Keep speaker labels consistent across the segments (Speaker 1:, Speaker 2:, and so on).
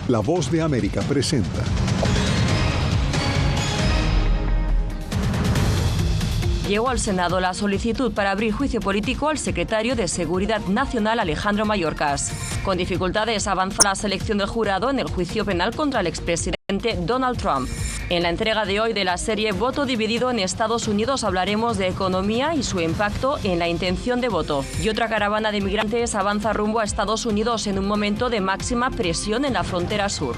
Speaker 1: La Voz de América presenta.
Speaker 2: Llegó al Senado la solicitud para abrir juicio político al secretario de Seguridad Nacional, Alejandro Mayorkas. Con dificultades avanza la selección del jurado en el juicio penal contra el expresidente Donald Trump. En la entrega de hoy de la serie Voto Dividido en Estados Unidos hablaremos de economía y su impacto en la intención de voto. Y otra caravana de migrantes avanza rumbo a Estados Unidos en un momento de máxima presión en la frontera sur.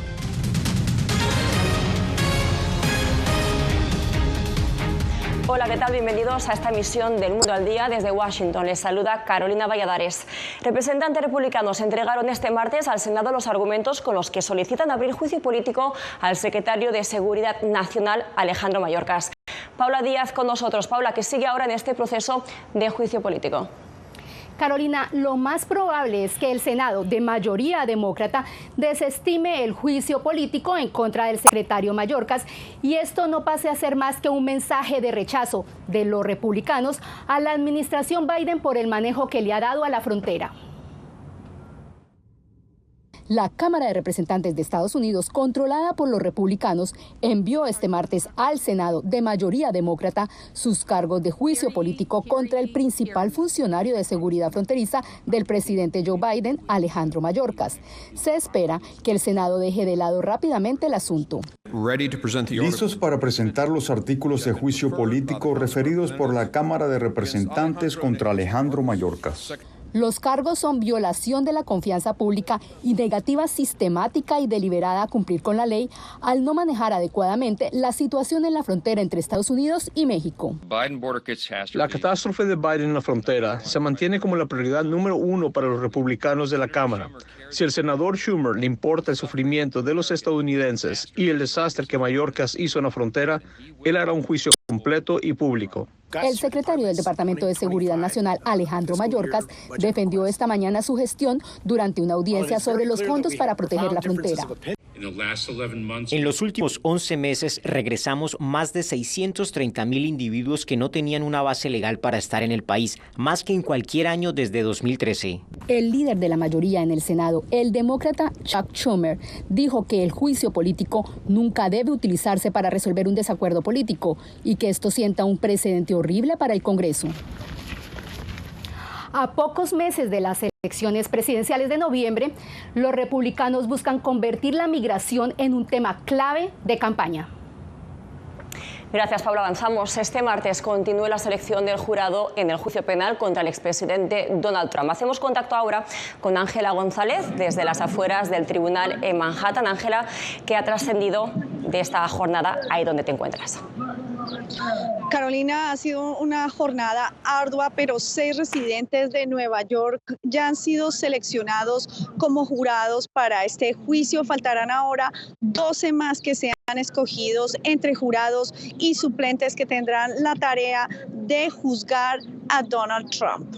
Speaker 2: Hola, ¿qué tal? Bienvenidos a esta emisión del Mundo al Día. Desde Washington les saluda Carolina Valladares. Representantes republicanos entregaron este martes al Senado los argumentos con los que solicitan abrir juicio político al secretario de Seguridad Nacional, Alejandro Mayorkas. Paula Díaz con nosotros. Paula, ¿qué sigue ahora en este proceso de juicio político?
Speaker 3: Carolina, lo más probable es que el Senado, de mayoría demócrata, desestime el juicio político en contra del secretario Mayorkas y esto no pase a ser más que un mensaje de rechazo de los republicanos a la administración Biden por el manejo que le ha dado a la frontera. La Cámara de Representantes de Estados Unidos, controlada por los republicanos, envió este martes al Senado, de mayoría demócrata, sus cargos de juicio político contra el principal funcionario de seguridad fronteriza del presidente Joe Biden, Alejandro Mayorkas. Se espera que el Senado deje de lado rápidamente el asunto.
Speaker 4: Listos para presentar los artículos de juicio político referidos por la Cámara de Representantes contra Alejandro Mayorkas.
Speaker 3: Los cargos son violación de la confianza pública y negativa sistemática y deliberada a cumplir con la ley al no manejar adecuadamente la situación en la frontera entre Estados Unidos y México.
Speaker 5: La catástrofe de Biden en la frontera se mantiene como la prioridad número 1 para los republicanos de la Cámara. Si al senador Schumer le importa el sufrimiento de los estadounidenses y el desastre que Mayorkas hizo en la frontera, él hará un juicio completo y público.
Speaker 3: El secretario del Departamento de Seguridad Nacional, Alejandro Mayorkas, defendió esta mañana su gestión durante una audiencia sobre los fondos para proteger la frontera.
Speaker 6: En los últimos 11 meses regresamos más de 630,000 individuos que no tenían una base legal para estar en el país, más que en cualquier año desde 2013.
Speaker 3: El líder de la mayoría en el Senado, el demócrata Chuck Schumer, dijo que el juicio político nunca debe utilizarse para resolver un desacuerdo político y que esto sienta un precedente horrible para el Congreso. A pocos meses de las elecciones presidenciales de noviembre, los republicanos buscan convertir la migración en un tema clave de campaña.
Speaker 2: Gracias, Paula. Avanzamos. Este martes continúa la selección del jurado en el juicio penal contra el expresidente Donald Trump. Hacemos contacto ahora con Ángela González desde las afueras del tribunal en Manhattan. Ángela, ¿qué ha trascendido de esta jornada ahí donde te encuentras?
Speaker 7: Carolina, ha sido una jornada ardua, pero 6 residentes de Nueva York ya han sido seleccionados como jurados para este juicio. Faltarán ahora 12 más que sean escogidos entre jurados y suplentes que tendrán la tarea de juzgar a Donald Trump.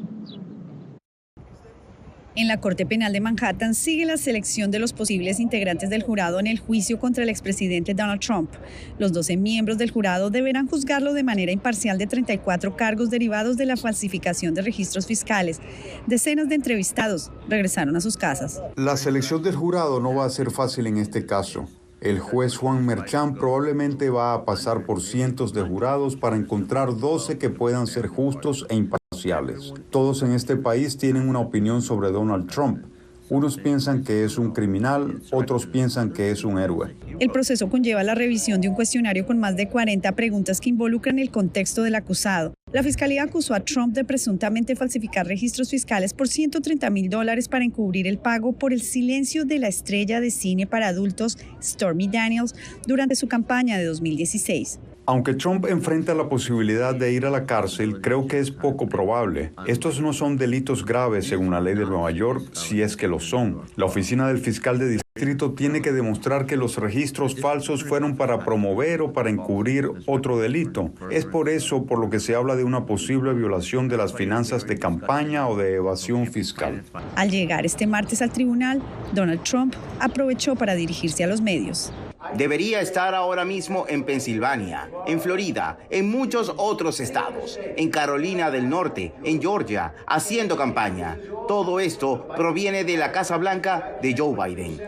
Speaker 7: En la Corte Penal de Manhattan sigue la selección de los posibles integrantes del jurado en el juicio contra el expresidente Donald Trump. Los 12 miembros del jurado deberán juzgarlo de manera imparcial de 34 cargos derivados de la falsificación de registros fiscales. Decenas de entrevistados regresaron a sus casas.
Speaker 4: La selección del jurado no va a ser fácil en este caso. El juez Juan Merchan probablemente va a pasar por cientos de jurados para encontrar 12 que puedan ser justos e imparciales. Todos en este país tienen una opinión sobre Donald Trump. Unos piensan que es un criminal, otros piensan que es un héroe.
Speaker 7: El proceso conlleva la revisión de un cuestionario con más de 40 preguntas que involucran el contexto del acusado. La fiscalía acusó a Trump de presuntamente falsificar registros fiscales por $130,000 para encubrir el pago por el silencio de la estrella de cine para adultos Stormy Daniels durante su campaña de 2016.
Speaker 4: Aunque Trump enfrenta la posibilidad de ir a la cárcel, creo que es poco probable. Estos no son delitos graves según la ley de Nueva York, si es que lo son. La oficina del fiscal de distrito tiene que demostrar que los registros falsos fueron para promover o para encubrir otro delito. Es por eso por lo que se habla de una posible violación de las finanzas de campaña o de evasión fiscal.
Speaker 7: Al llegar este martes al tribunal, Donald Trump aprovechó para dirigirse a los medios.
Speaker 8: Debería estar ahora mismo en Pensilvania, en Florida, en muchos otros estados, en Carolina del Norte, en Georgia, haciendo campaña. Todo esto proviene de la Casa Blanca de Joe Biden.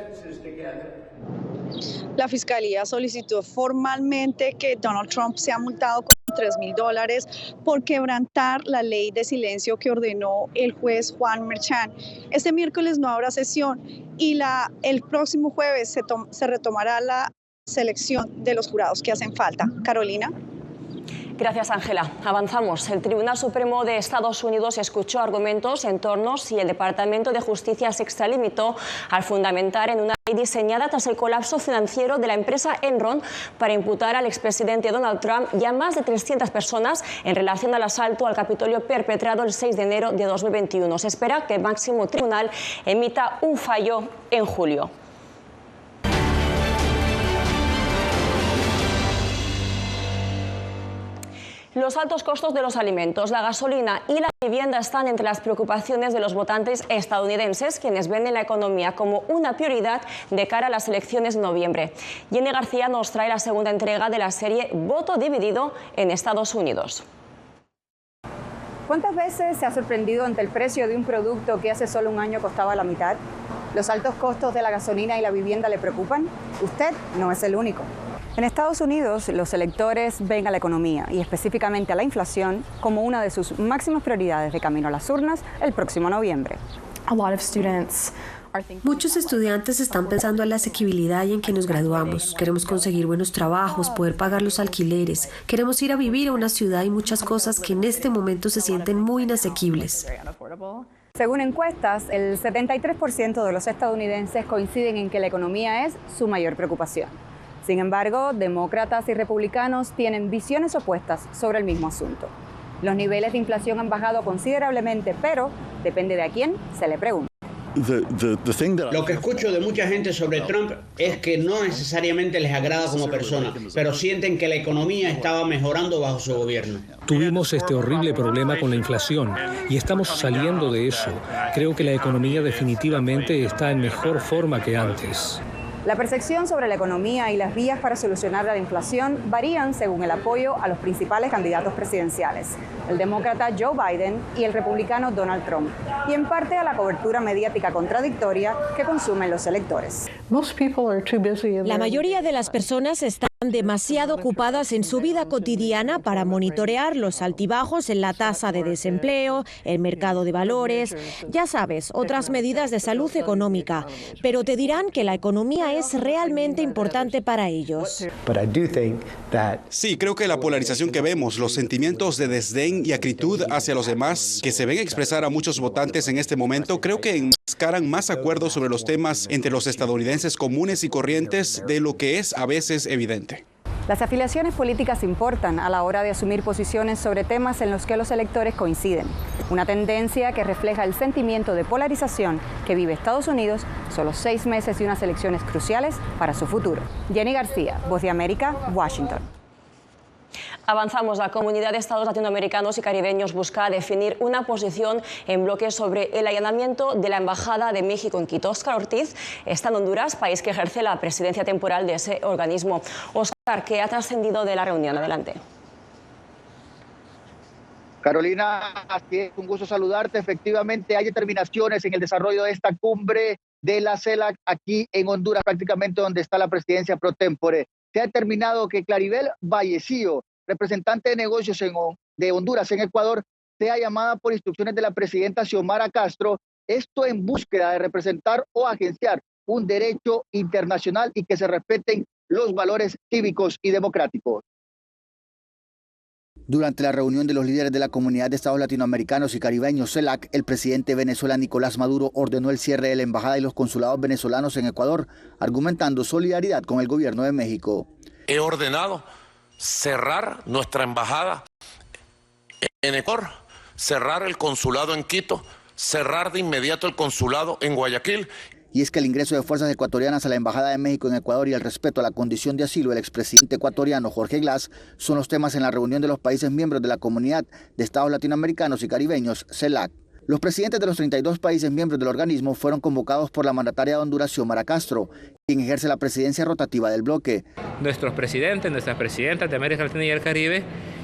Speaker 7: La Fiscalía solicitó formalmente que Donald Trump sea multado con $3,000 por quebrantar la ley de silencio que ordenó el juez Juan Merchan. Este miércoles no habrá sesión y el próximo jueves se retomará la selección de los jurados que hacen falta. Carolina.
Speaker 2: Gracias, Ángela. Avanzamos. El Tribunal Supremo de Estados Unidos escuchó argumentos en torno a si el Departamento de Justicia se extralimitó al fundamentar en una ley diseñada tras el colapso financiero de la empresa Enron para imputar al expresidente Donald Trump y a más de 300 personas en relación al asalto al Capitolio perpetrado el 6 de enero de 2021. Se espera que el máximo tribunal emita un fallo en julio. Los altos costos de los alimentos, la gasolina y la vivienda están entre las preocupaciones de los votantes estadounidenses, quienes ven en la economía como una prioridad de cara a las elecciones de noviembre. Jenny García nos trae la segunda entrega de la serie Voto Dividido en Estados Unidos.
Speaker 9: ¿Cuántas veces se ha sorprendido ante el precio de un producto que hace solo un año costaba la mitad? ¿Los altos costos de la gasolina y la vivienda le preocupan? Usted no es el único. En Estados Unidos, los electores ven a la economía y específicamente a la inflación como una de sus máximas prioridades de camino a las urnas el próximo noviembre.
Speaker 10: Muchos estudiantes están pensando en la asequibilidad y en que nos graduamos. Queremos conseguir buenos trabajos, poder pagar los alquileres. Queremos ir a vivir a una ciudad y muchas cosas que en este momento se sienten muy inasequibles.
Speaker 9: Según encuestas, el 73% de los estadounidenses coinciden en que la economía es su mayor preocupación. Sin embargo, demócratas y republicanos tienen visiones opuestas sobre el mismo asunto. Los niveles de inflación han bajado considerablemente, pero depende de a quién se le pregunte.
Speaker 11: Lo que escucho de mucha gente sobre Trump es que no necesariamente les agrada como persona, pero sienten que la economía estaba mejorando bajo su gobierno.
Speaker 12: Tuvimos este horrible problema con la inflación y estamos saliendo de eso. Creo que la economía definitivamente está en mejor forma que antes.
Speaker 9: La percepción sobre la economía y las vías para solucionar la inflación varían según el apoyo a los principales candidatos presidenciales, el demócrata Joe Biden y el republicano Donald Trump, y en parte a la cobertura mediática contradictoria que consumen los electores.
Speaker 13: La mayoría de las personas están demasiado ocupadas en su vida cotidiana para monitorear los altibajos en la tasa de desempleo, el mercado de valores, ya sabes, otras medidas de salud económica, pero te dirán que la economía es realmente importante para ellos.
Speaker 14: Sí, creo que la polarización que vemos, los sentimientos de desdén y acritud hacia los demás que se ven expresar a muchos votantes en este momento, creo que enmascaran más acuerdos sobre los temas entre los estadounidenses comunes y corrientes de lo que es a veces evidente.
Speaker 9: Las afiliaciones políticas importan a la hora de asumir posiciones sobre temas en los que los electores coinciden. Una tendencia que refleja el sentimiento de polarización que vive Estados Unidos solo 6 meses de unas elecciones cruciales para su futuro. Jenny García, Voz de América, Washington.
Speaker 2: Avanzamos. La Comunidad de Estados Latinoamericanos y Caribeños busca definir una posición en bloque sobre el allanamiento de la Embajada de México en Quito. Óscar Ortiz está en Honduras, país que ejerce la presidencia temporal de ese organismo. Óscar, ¿qué ha trascendido de la reunión? Adelante.
Speaker 15: Carolina, así es, un gusto saludarte. Efectivamente, hay determinaciones en el desarrollo de esta cumbre de la CELAC aquí en Honduras, prácticamente donde está la presidencia pro tempore. Se ha determinado que Claribel Vallecillo, representante de negocios de Honduras en Ecuador, sea llamada por instrucciones de la presidenta Xiomara Castro, esto en búsqueda de representar o agenciar un derecho internacional y que se respeten los valores cívicos y democráticos.
Speaker 16: Durante la reunión de los líderes de la Comunidad de Estados Latinoamericanos y Caribeños, CELAC, el presidente de Venezuela, Nicolás Maduro, ordenó el cierre de la embajada y los consulados venezolanos en Ecuador, argumentando solidaridad con el gobierno de México.
Speaker 17: He ordenado cerrar nuestra embajada en Ecuador, cerrar el consulado en Quito, cerrar de inmediato el consulado en Guayaquil.
Speaker 16: Y es que el ingreso de fuerzas ecuatorianas a la Embajada de México en Ecuador y el respeto a la condición de asilo del expresidente ecuatoriano Jorge Glass son los temas en la reunión de los países miembros de la Comunidad de Estados Latinoamericanos y Caribeños, CELAC. Los presidentes de los 32 países miembros del organismo fueron convocados por la mandataria de Honduras, Xiomara Castro, quien ejerce la presidencia rotativa del bloque.
Speaker 18: Nuestros presidentes, nuestras presidentas de América Latina y el Caribe,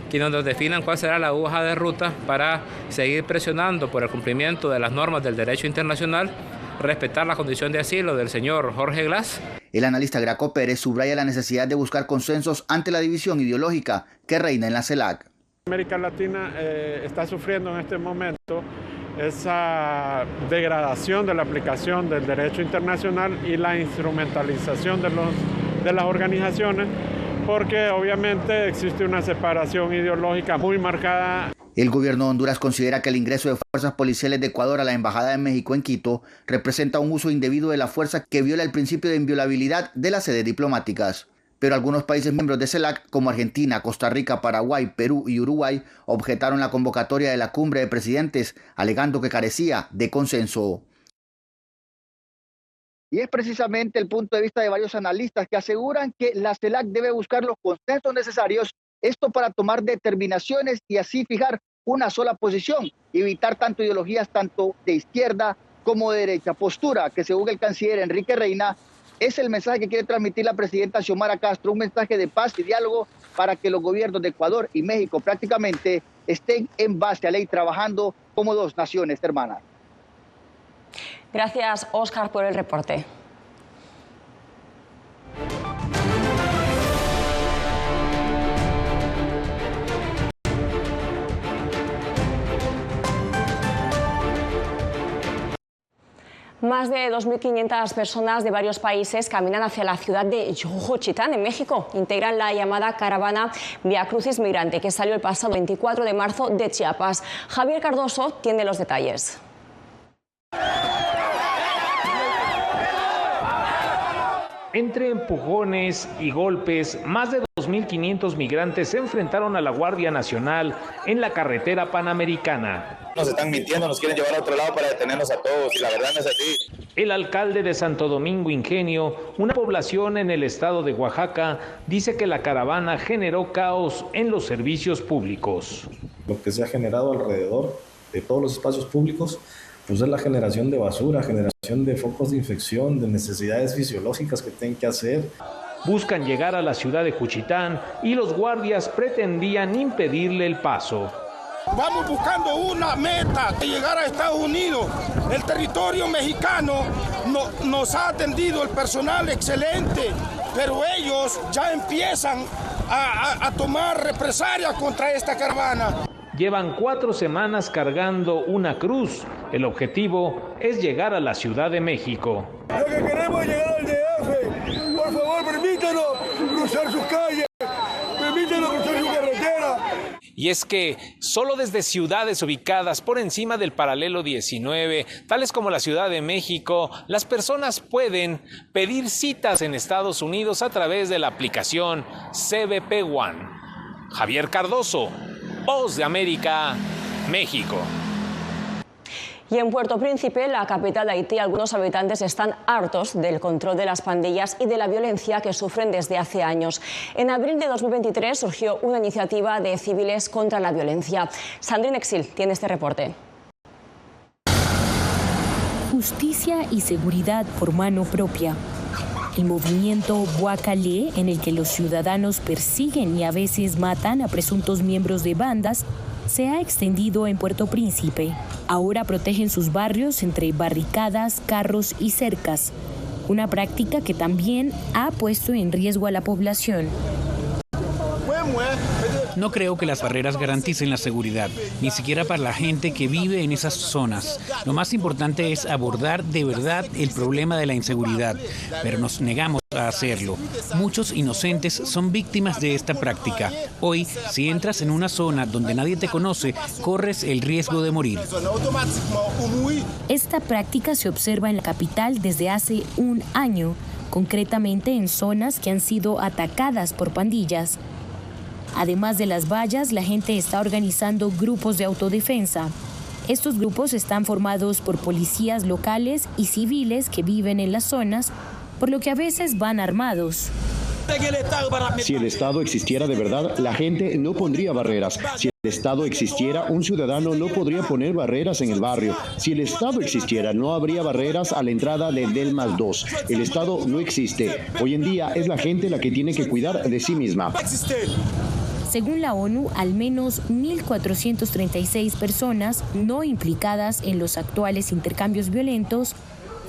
Speaker 18: quienes nos definan cuál será la hoja de ruta para seguir presionando por el cumplimiento de las normas del derecho internacional respetar la condición de asilo del señor Jorge Glass.
Speaker 16: El analista Graco Pérez subraya la necesidad de buscar consensos ante la división ideológica que reina en la CELAC.
Speaker 19: América Latina está sufriendo en este momento esa degradación de la aplicación del derecho internacional y la instrumentalización de las organizaciones, porque obviamente existe una separación ideológica muy marcada.
Speaker 16: El gobierno de Honduras considera que el ingreso de fuerzas policiales de Ecuador a la Embajada de México en Quito representa un uso indebido de la fuerza que viola el principio de inviolabilidad de las sedes diplomáticas. Pero algunos países miembros de CELAC, como Argentina, Costa Rica, Paraguay, Perú y Uruguay, objetaron la convocatoria de la cumbre de presidentes, alegando que carecía de consenso.
Speaker 15: Y es precisamente el punto de vista de varios analistas que aseguran que la CELAC debe buscar los consensos necesarios, esto para tomar determinaciones y así fijar una sola posición, evitar tanto ideologías tanto de izquierda como de derecha. Postura que, según el canciller Enrique Reina, es el mensaje que quiere transmitir la presidenta Xiomara Castro, un mensaje de paz y diálogo para que los gobiernos de Ecuador y México prácticamente estén en base a ley trabajando como dos naciones hermanas.
Speaker 2: Gracias, Óscar, por el reporte. Más de 2.500 personas de varios países caminan hacia la ciudad de Juchitán, en México. Integran la llamada caravana Via Crucis Migrante, que salió el pasado 24 de marzo de Chiapas. Javier Cardoso tiene los detalles.
Speaker 20: Entre empujones y golpes, más de 2.500 migrantes se enfrentaron a la Guardia Nacional en la carretera panamericana.
Speaker 21: Nos están mintiendo, nos quieren llevar a otro lado para detenernos a todos y la verdad no es así.
Speaker 20: El alcalde de Santo Domingo Ingenio, una población en el estado de Oaxaca, dice que la caravana generó caos en los servicios públicos.
Speaker 22: Lo que se ha generado alrededor de todos los espacios públicos pues es la generación de basura, generación de focos de infección, de necesidades fisiológicas que tienen que hacer.
Speaker 20: Buscan llegar a la ciudad de Juchitán y los guardias pretendían impedirle el paso.
Speaker 23: Vamos buscando una meta de llegar a Estados Unidos. El territorio mexicano nos ha atendido el personal excelente, pero ellos ya empiezan a tomar represalias contra esta caravana.
Speaker 20: Llevan 4 semanas cargando una cruz. El objetivo es llegar a la Ciudad de México.
Speaker 23: Lo que queremos es llegar al DF. Por favor, permítanos cruzar sus calles. Permítanos cruzar su carretera.
Speaker 20: Y es que solo desde ciudades ubicadas por encima del paralelo 19, tales como la Ciudad de México, las personas pueden pedir citas en Estados Unidos a través de la aplicación CBP One. Javier Cardoso, Voz de América, México.
Speaker 2: Y en Puerto Príncipe, la capital de Haití, algunos habitantes están hartos del control de las pandillas y de la violencia que sufren desde hace años. En abril de 2023 surgió una iniciativa de civiles contra la violencia. Sandrine Exil tiene este reporte.
Speaker 24: Justicia y seguridad por mano propia. El movimiento Bois-Calais, en el que los ciudadanos persiguen y a veces matan a presuntos miembros de bandas, se ha extendido en Puerto Príncipe. Ahora protegen sus barrios entre barricadas, carros y cercas, una práctica que también ha puesto en riesgo a la población.
Speaker 25: No creo que las barreras garanticen la seguridad, ni siquiera para la gente que vive en esas zonas. Lo más importante es abordar de verdad el problema de la inseguridad, pero nos negamos a hacerlo. Muchos inocentes son víctimas de esta práctica. Hoy, si entras en una zona donde nadie te conoce, corres el riesgo de morir.
Speaker 24: Esta práctica se observa en la capital desde hace un año, concretamente en zonas que han sido atacadas por pandillas. Además de las vallas, la gente está organizando grupos de autodefensa. Estos grupos están formados por policías locales y civiles que viven en las zonas, por lo que a veces van armados.
Speaker 26: Si el Estado existiera de verdad, la gente no pondría barreras. Si el Estado existiera, un ciudadano no podría poner barreras en el barrio. Si el Estado existiera, no habría barreras a la entrada del Delmas 2. El Estado no existe. Hoy en día es la gente la que tiene que cuidar de sí misma.
Speaker 24: Según la ONU, al menos 1.436 personas no implicadas en los actuales intercambios violentos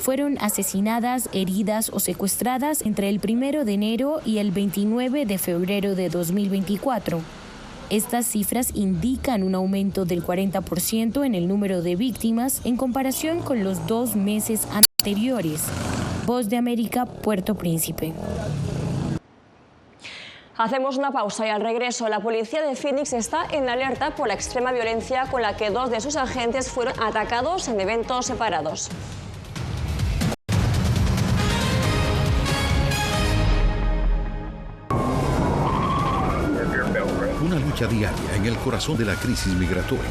Speaker 24: fueron asesinadas, heridas o secuestradas entre el 1 de enero y el 29 de febrero de 2024. Estas cifras indican un aumento del 40% en el número de víctimas en comparación con los 2 meses anteriores. Voz de América, Puerto Príncipe.
Speaker 2: Hacemos una pausa y al regreso la policía de Phoenix está en alerta por la extrema violencia con la que 2 de sus agentes fueron atacados en eventos separados.
Speaker 1: Una lucha diaria en el corazón de la crisis migratoria.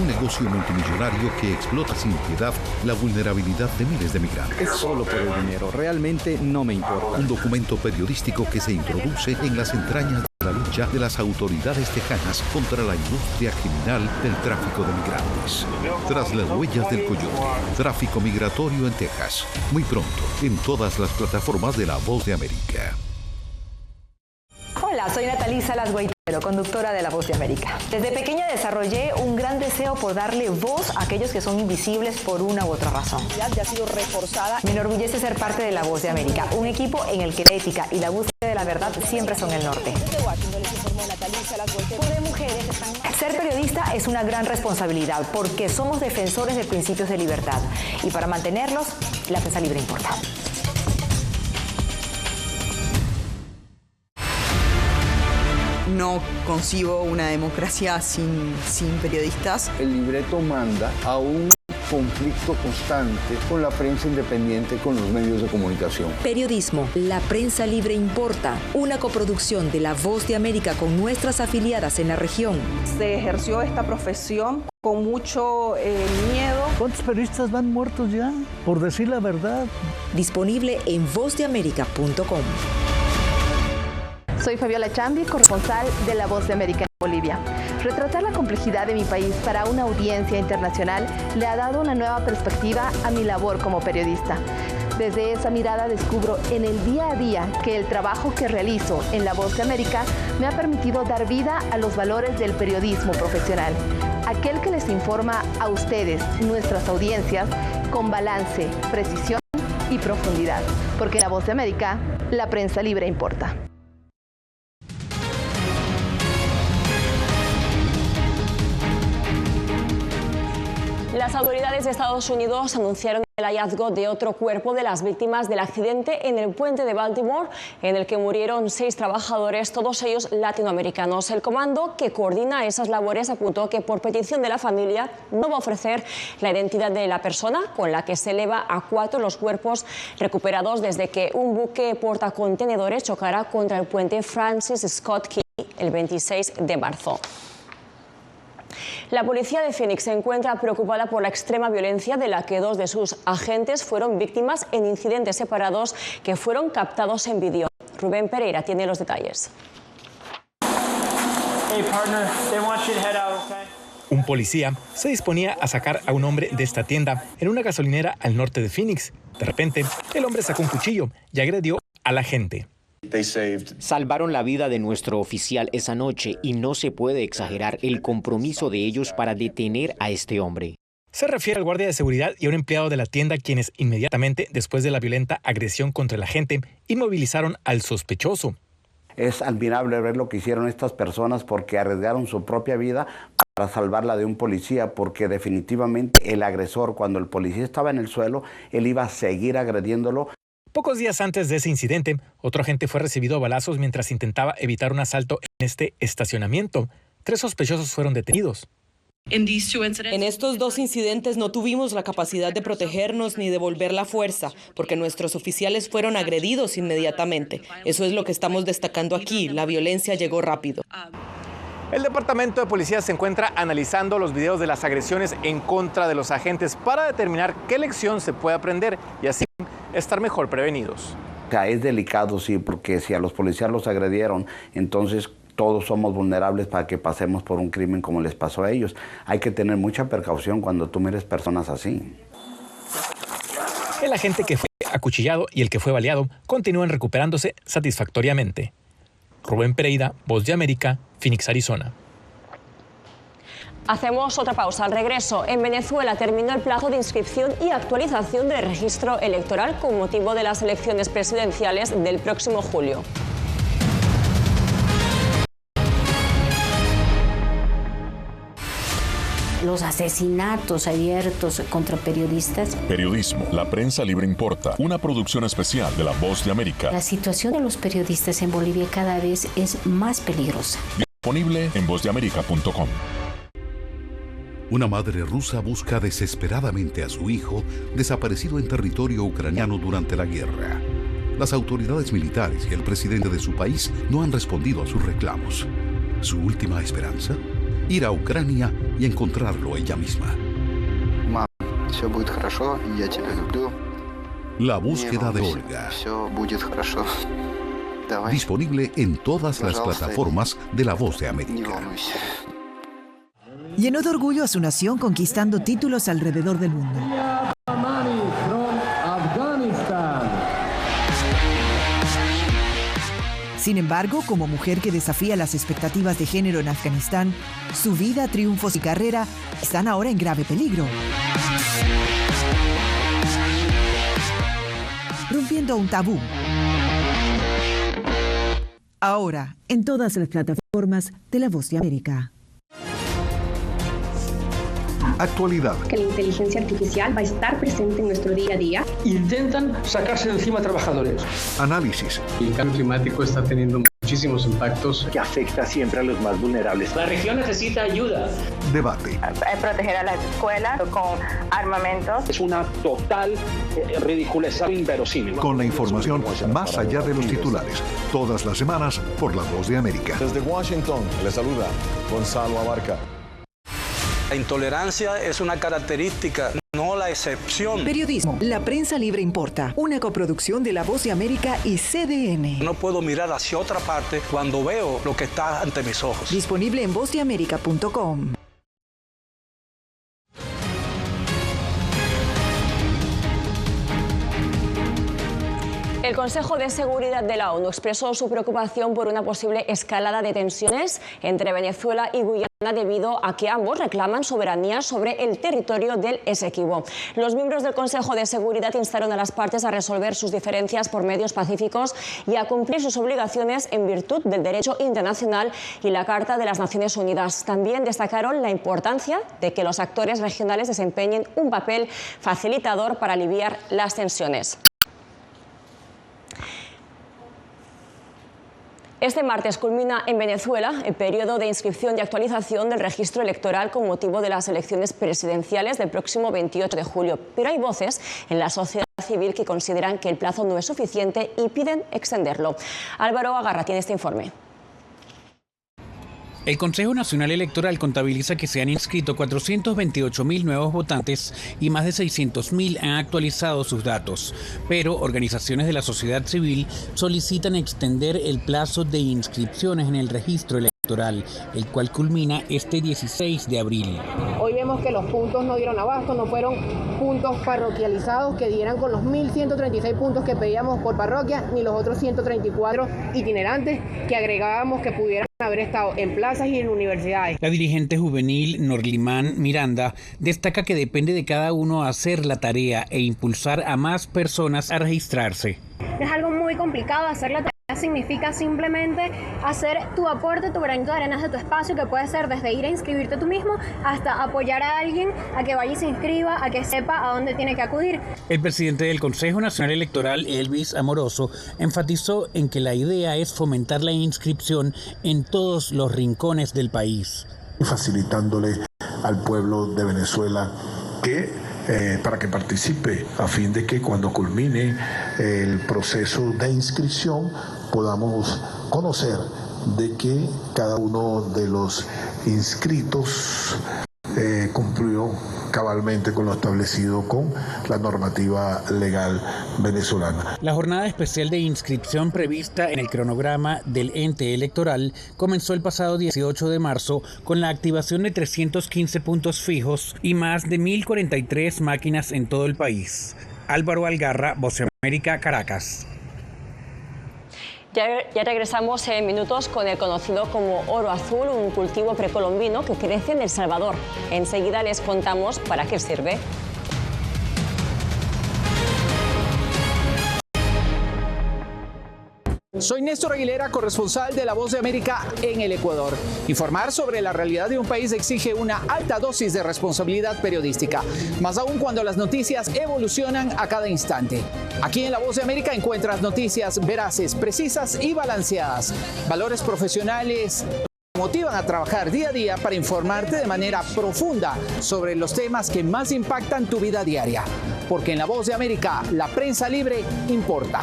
Speaker 1: Un negocio multimillonario que explota sin piedad la vulnerabilidad de miles de migrantes.
Speaker 3: Es solo por el dinero, realmente no me importa.
Speaker 1: Un documento periodístico que se introduce en las entrañas de la lucha de las autoridades tejanas contra la industria criminal del tráfico de migrantes. Tras las huellas del coyote, tráfico migratorio en Texas. Muy pronto, en todas las plataformas de La Voz de América.
Speaker 4: Hola, soy Natalí Salas Guaitero, conductora de La Voz de América. Desde pequeña desarrollé un gran deseo por darle voz a aquellos que son invisibles por una u otra razón.
Speaker 7: Ya ha sido reforzada.
Speaker 4: Me enorgullece ser parte de La Voz de América, un equipo en el que la ética y la búsqueda de la verdad siempre son el norte. Ser periodista es una gran responsabilidad porque somos defensores de principios de libertad y para mantenerlos, la prensa libre importa.
Speaker 5: No concibo una democracia sin periodistas.
Speaker 6: El libreto manda a un conflicto constante con la prensa independiente, con los medios de comunicación.
Speaker 8: Periodismo, la prensa libre importa. Una coproducción de La Voz de América con nuestras afiliadas en la región.
Speaker 7: Se ejerció esta profesión con mucho miedo.
Speaker 6: ¿Cuántos periodistas van muertos ya por decir la verdad?
Speaker 8: Disponible en vozdeamerica.com.
Speaker 27: Soy Fabiola Chambi, corresponsal de La Voz de América en Bolivia. Retratar la complejidad de mi país para una audiencia internacional le ha dado una nueva perspectiva a mi labor como periodista. Desde esa mirada descubro en el día a día que el trabajo que realizo en La Voz de América me ha permitido dar vida a los valores del periodismo profesional. Aquel que les informa a ustedes, nuestras audiencias, con balance, precisión y profundidad. Porque en La Voz de América, la prensa libre importa.
Speaker 2: Las autoridades de Estados Unidos anunciaron el hallazgo de otro cuerpo de las víctimas del accidente en el puente de Baltimore, en el que murieron 6 trabajadores, todos ellos latinoamericanos. El comando que coordina esas labores apuntó que por petición de la familia no va a ofrecer la identidad de la persona, con la que se eleva a 4 los cuerpos recuperados desde que un buque portacontenedores chocara contra el puente Francis Scott Key el 26 de marzo. La policía de Phoenix se encuentra preocupada por la extrema violencia de la que 2 de sus agentes fueron víctimas en incidentes separados que fueron captados en vídeo. Rubén Pereira tiene los detalles.
Speaker 28: Un policía se disponía a sacar a un hombre de esta tienda en una gasolinera al norte de Phoenix. De repente, el hombre sacó un cuchillo y agredió a la gente.
Speaker 29: Salvaron la vida de nuestro oficial esa noche y no se puede exagerar el compromiso de ellos para detener a este hombre.
Speaker 28: Se refiere al guardia de seguridad y a un empleado de la tienda quienes inmediatamente después de la violenta agresión contra el agente inmovilizaron al sospechoso.
Speaker 30: Es admirable ver lo que hicieron estas personas porque arriesgaron su propia vida para salvarla de un policía, porque definitivamente el agresor, cuando el policía estaba en el suelo, él iba a seguir agrediéndolo.
Speaker 28: Pocos días antes de ese incidente, otro agente fue recibido a balazos mientras intentaba evitar un asalto en este estacionamiento. 3 sospechosos fueron detenidos.
Speaker 31: En estos 2 incidentes no tuvimos la capacidad de protegernos ni devolver la fuerza, porque nuestros oficiales fueron agredidos inmediatamente. Eso es lo que estamos destacando aquí. La violencia llegó rápido.
Speaker 28: El Departamento de Policía se encuentra analizando los videos de las agresiones en contra de los agentes para determinar qué lección se puede aprender y así estar mejor prevenidos.
Speaker 30: Es delicado, sí, porque si a los policías los agredieron, entonces todos somos vulnerables para que pasemos por un crimen como les pasó a ellos. Hay que tener mucha precaución cuando tú mires personas así.
Speaker 28: El agente que fue acuchillado y el que fue baleado continúan recuperándose satisfactoriamente. Rubén Pereira, Voz de América, Phoenix, Arizona.
Speaker 2: Hacemos otra pausa. Al regreso, en Venezuela terminó el plazo de inscripción y actualización del registro electoral con motivo de las elecciones presidenciales del próximo julio.
Speaker 9: Los asesinatos abiertos contra periodistas.
Speaker 10: Periodismo, la prensa libre importa, una producción especial de La Voz de América.
Speaker 9: La situación de los periodistas en Bolivia cada vez es más peligrosa.
Speaker 10: Disponible en vozdeamerica.com.
Speaker 1: Una madre rusa busca desesperadamente a su hijo desaparecido en territorio ucraniano durante la guerra. Las autoridades militares y el presidente de su país no han respondido a sus reclamos. ¿Su última esperanza? Ir a Ucrania y encontrarlo ella misma. La búsqueda de Olga. Disponible en todas las plataformas de La Voz de América.
Speaker 11: Llenó de orgullo a su nación conquistando títulos alrededor del mundo. Sin embargo, como mujer que desafía las expectativas de género en Afganistán, su vida, triunfos y carrera están ahora en grave peligro. Rompiendo un tabú. Ahora, en todas las plataformas de La Voz de América.
Speaker 1: Actualidad.
Speaker 12: Que la inteligencia artificial va a estar presente en nuestro día a día.
Speaker 13: Intentan sacarse de encima a trabajadores.
Speaker 1: Análisis.
Speaker 13: El cambio climático está teniendo muchísimos impactos
Speaker 30: que afecta siempre a los más vulnerables.
Speaker 13: La región necesita ayuda.
Speaker 1: Debate.
Speaker 12: Proteger a las escuelas con armamentos.
Speaker 13: Es una total ridiculez, inverosímil.
Speaker 1: Con la información más allá de los titulares. Todas las semanas por La Voz de América.
Speaker 14: Desde Washington, les saluda Gonzalo Abarca.
Speaker 15: La intolerancia es una característica, no la excepción.
Speaker 11: Periodismo, la prensa libre importa. Una coproducción de La Voz de América y CDN.
Speaker 15: No puedo mirar hacia otra parte cuando veo lo que está ante mis ojos.
Speaker 11: Disponible en vozdeamerica.com.
Speaker 2: El Consejo de Seguridad de la ONU expresó su preocupación por una posible escalada de tensiones entre Venezuela y Guyana debido a que ambos reclaman soberanía sobre el territorio del Esequibo. Los miembros del Consejo de Seguridad instaron a las partes a resolver sus diferencias por medios pacíficos y a cumplir sus obligaciones en virtud del derecho internacional y la Carta de las Naciones Unidas. También destacaron la importancia de que los actores regionales desempeñen un papel facilitador para aliviar las tensiones. Este martes culmina en Venezuela el periodo de inscripción y actualización del registro electoral con motivo de las elecciones presidenciales del próximo 28 de julio. Pero hay voces en la sociedad civil que consideran que el plazo no es suficiente y piden extenderlo. Álvaro Agarra tiene este informe.
Speaker 25: El Consejo Nacional Electoral contabiliza que se han inscrito 428.000 nuevos votantes y más de 600.000 han actualizado sus datos. Pero organizaciones de la sociedad civil solicitan extender el plazo de inscripciones en el registro electoral, el cual culmina este 16 de abril.
Speaker 12: Hoy vemos que los puntos no dieron abasto, no fueron puntos parroquializados que dieran con los 1.136 puntos que pedíamos por parroquia, ni los otros 134 itinerantes que agregábamos que pudieran haber estado en plazas y en universidades.
Speaker 25: La dirigente juvenil Norlimán Miranda destaca que depende de cada uno hacer la tarea e impulsar a más personas a registrarse.
Speaker 12: Es algo muy complicado hacer la tarea. Significa simplemente hacer tu aporte, tu granito de arena de tu espacio, que puede ser desde ir a inscribirte tú mismo hasta apoyar a alguien a que vaya y se inscriba, a que sepa a dónde tiene que acudir.
Speaker 25: El presidente del Consejo Nacional Electoral, Elvis Amoroso, enfatizó en que la idea es fomentar la inscripción en todos los rincones del país.
Speaker 16: Facilitándole al pueblo de Venezuela para que participe, a fin de que cuando culmine el proceso de inscripción podamos conocer de que cada uno de los inscritos cumplió cabalmente con lo establecido con la normativa legal venezolana.
Speaker 25: La jornada especial de inscripción prevista en el cronograma del ente electoral comenzó el pasado 18 de marzo con la activación de 315 puntos fijos y más de 1.043 máquinas en todo el país. Álvaro Algarra, Voz de América, Caracas.
Speaker 2: Ya regresamos en minutos con el conocido como oro azul, un cultivo precolombino que crece en El Salvador. Enseguida les contamos para qué sirve.
Speaker 3: Soy Néstor Aguilera, corresponsal de La Voz de América en el Ecuador. Informar sobre la realidad de un país exige una alta dosis de responsabilidad periodística, más aún cuando las noticias evolucionan a cada instante. Aquí en La Voz de América encuentras noticias veraces, precisas y balanceadas. Valores profesionales que motivan a trabajar día a día para informarte de manera profunda sobre los temas que más impactan tu vida diaria. Porque en La Voz de América, la prensa libre importa.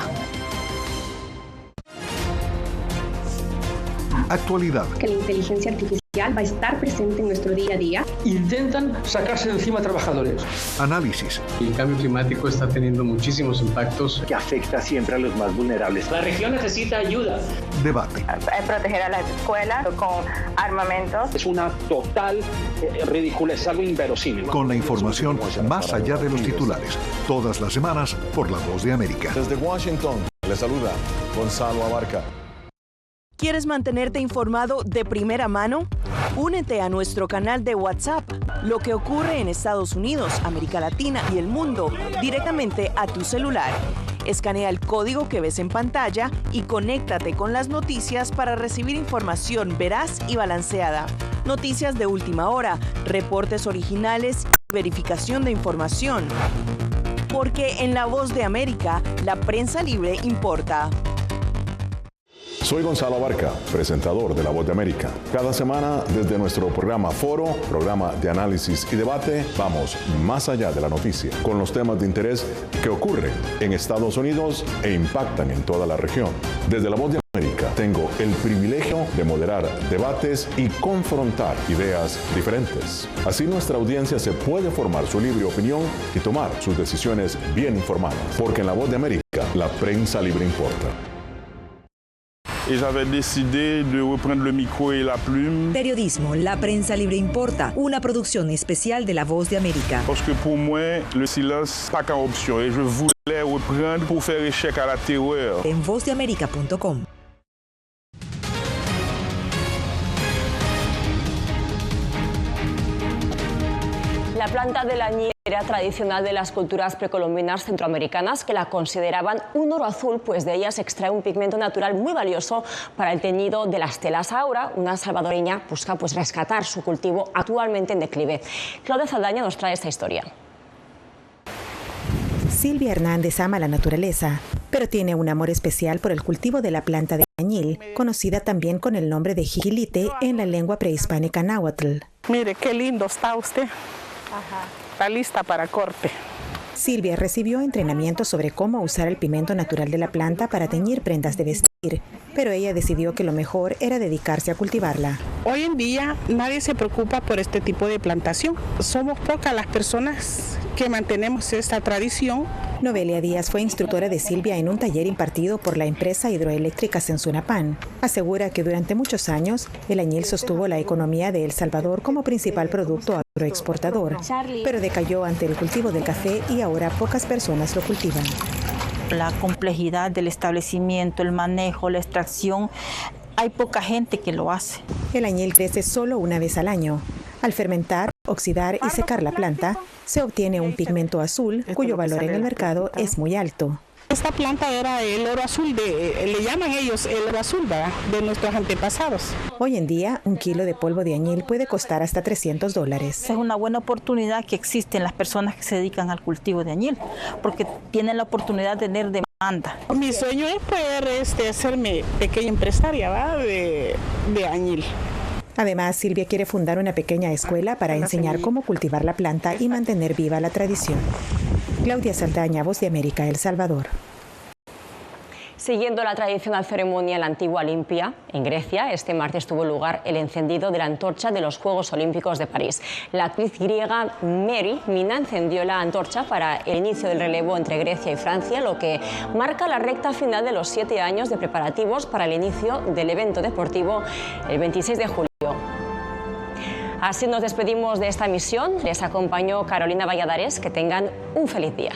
Speaker 1: Actualidad.
Speaker 4: Que la inteligencia artificial va a estar presente en nuestro día a día.
Speaker 17: Intentan sacarse de encima a trabajadores.
Speaker 1: Análisis.
Speaker 18: El cambio climático está teniendo muchísimos impactos
Speaker 13: que afecta siempre a los más vulnerables.
Speaker 17: La región necesita ayuda.
Speaker 1: Debate.
Speaker 19: Proteger a las escuelas con armamentos.
Speaker 13: Es una total ridiculez, algo inverosímil.
Speaker 1: Con la información más allá de los titulares. Todas las semanas por La Voz de América.
Speaker 14: Desde Washington, le saluda Gonzalo Abarca.
Speaker 11: ¿Quieres mantenerte informado de primera mano? Únete a nuestro canal de WhatsApp. Lo que ocurre en Estados Unidos, América Latina y el mundo directamente a tu celular. Escanea el código que ves en pantalla y conéctate con las noticias para recibir información veraz y balanceada. Noticias de última hora, reportes originales y verificación de información. Porque en La Voz de América, la prensa libre importa.
Speaker 10: Soy Gonzalo Abarca, presentador de La Voz de América. Cada semana, desde nuestro programa Foro, programa de análisis y debate, vamos más allá de la noticia, con los temas de interés que ocurren en Estados Unidos e impactan en toda la región. Desde La Voz de América, tengo el privilegio de moderar debates y confrontar ideas diferentes. Así nuestra audiencia se puede formar su libre opinión y tomar sus decisiones bien informadas. Porque en La Voz de América, la prensa libre importa.
Speaker 20: Et j'avais décidé de reprendre le micro et la plume.
Speaker 8: Periodismo, la prensa libre importa, una producción especial de La Voz de América.
Speaker 20: Parce que pour moi, le silence pas qu'une option et je voulais reprendre pour faire échec à la terreur.
Speaker 8: En vozdeamerica.com.
Speaker 2: La planta del añil era tradicional de las culturas precolombinas centroamericanas que la consideraban un oro azul, pues de ella se extrae un pigmento natural muy valioso para el teñido de las telas. Ahora, una salvadoreña busca rescatar su cultivo actualmente en declive. Claudia Saldaña nos trae esta historia.
Speaker 21: Silvia Hernández ama la naturaleza, pero tiene un amor especial por el cultivo de la planta de añil, conocida también con el nombre de jiquilite en la lengua prehispánica náhuatl.
Speaker 22: Mire qué lindo está usted. Está lista para corte.
Speaker 21: Silvia recibió entrenamiento sobre cómo usar el pigmento natural de la planta para teñir prendas de vestir, pero ella decidió que lo mejor era dedicarse a cultivarla.
Speaker 22: Hoy en día nadie se preocupa por este tipo de plantación. Somos pocas las personas que mantenemos esta tradición.
Speaker 21: Novelia Díaz fue instructora de Silvia en un taller impartido por la empresa hidroeléctrica Sensunapan. Asegura que durante muchos años el añil sostuvo la economía de El Salvador como principal producto agroexportador, pero decayó ante el cultivo del café y ahora pocas personas lo cultivan.
Speaker 23: La complejidad del establecimiento, el manejo, la extracción, hay poca gente que lo hace.
Speaker 21: El añil crece solo una vez al año. Al fermentar, oxidar y secar la planta, se obtiene un pigmento azul cuyo valor en el mercado es muy alto.
Speaker 22: Esta planta era el oro azul, le llaman ellos el oro azul, ¿verdad?, de nuestros antepasados.
Speaker 21: Hoy en día, un kilo de polvo de añil puede costar hasta $300.
Speaker 23: Es una buena oportunidad que existen las personas que se dedican al cultivo de añil, porque tienen la oportunidad de tener demanda.
Speaker 22: Mi sueño es poder hacerme pequeña empresaria, ¿verdad?, de añil.
Speaker 21: Además, Silvia quiere fundar una pequeña escuela para enseñar cómo cultivar la planta y mantener viva la tradición. Claudia Saldaña, Voz de América, El Salvador.
Speaker 2: Siguiendo la tradicional ceremonia en la antigua Olimpia, en Grecia, este martes tuvo lugar el encendido de la antorcha de los Juegos Olímpicos de París. La actriz griega Mary Mina encendió la antorcha para el inicio del relevo entre Grecia y Francia, lo que marca la recta final de los 7 años de preparativos para el inicio del evento deportivo el 26 de julio. Así nos despedimos de esta emisión. Les acompañó Carolina Valladares. Que tengan un feliz día.